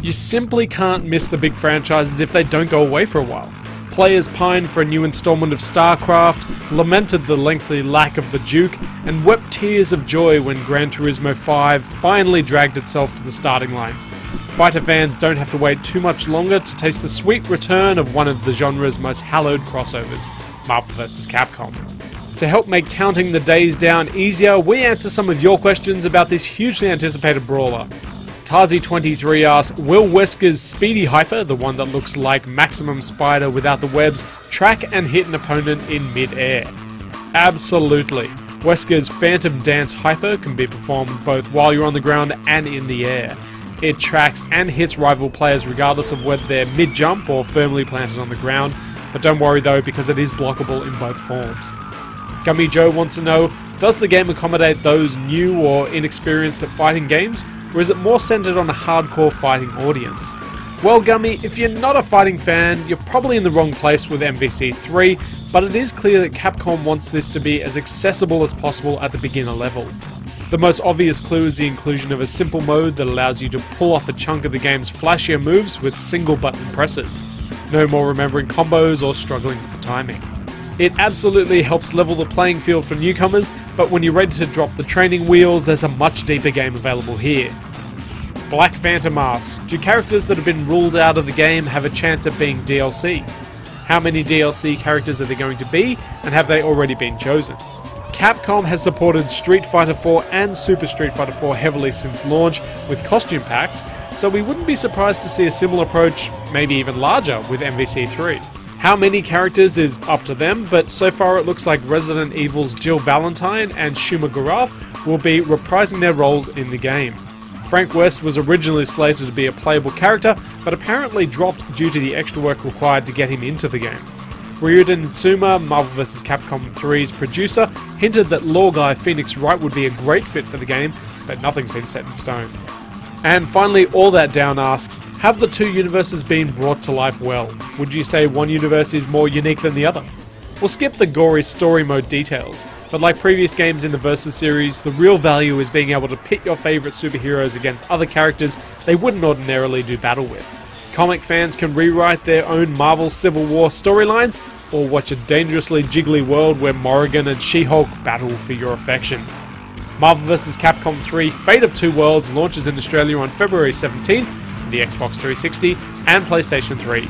You simply can't miss the big franchises if they don't go away for a while. Players pined for a new installment of StarCraft, lamented the lengthy lack of the Duke, and wept tears of joy when Gran Turismo 5 finally dragged itself to the starting line. Fighter fans don't have to wait too much longer to taste the sweet return of one of the genre's most hallowed crossovers, Marvel vs. Capcom. To help make counting the days down easier, we answer some of your questions about this hugely anticipated brawler. Tarzy23 asks, will Wesker's Speedy Hyper, the one that looks like Maximum Spider without the webs, track and hit an opponent in mid-air? Absolutely. Wesker's Phantom Dance Hyper can be performed both while you're on the ground and in the air. It tracks and hits rival players regardless of whether they're mid-jump or firmly planted on the ground, but don't worry though because it is blockable in both forms. Gummy Joe wants to know, does the game accommodate those new or inexperienced at fighting games, or is it more centered on a hardcore fighting audience? Well Gummy, if you're not a fighting fan, you're probably in the wrong place with MVC3, but it is clear that Capcom wants this to be as accessible as possible at the beginner level. The most obvious clue is the inclusion of a simple mode that allows you to pull off a chunk of the game's flashier moves with single button presses. No more remembering combos or struggling with the timing. It absolutely helps level the playing field for newcomers, but when you're ready to drop the training wheels, there's a much deeper game available here. Black Phantom asks, do characters that have been ruled out of the game have a chance at being DLC? How many DLC characters are there going to be, and have they already been chosen? Capcom has supported Street Fighter 4 and Super Street Fighter 4 heavily since launch with costume packs, so we wouldn't be surprised to see a similar approach, maybe even larger, with MVC3. How many characters is up to them, but so far it looks like Resident Evil's Jill Valentine and Shuma Gorath will be reprising their roles in the game. Frank West was originally slated to be a playable character, but apparently dropped due to the extra work required to get him into the game. Ryuden Tsuma, Marvel vs. Capcom 3's producer, hinted that lore guy Phoenix Wright would be a great fit for the game, but nothing's been set in stone. And finally, All That Down asks, have the two universes been brought to life well? Would you say one universe is more unique than the other? We'll skip the gory story mode details, but like previous games in the Versus series, the real value is being able to pit your favourite superheroes against other characters they wouldn't ordinarily do battle with. Comic fans can rewrite their own Marvel Civil War storylines, or watch a dangerously jiggly world where Morrigan and She-Hulk battle for your affection. Marvel vs. Capcom 3 Fate of Two Worlds launches in Australia on February 17th for the Xbox 360 and PlayStation 3.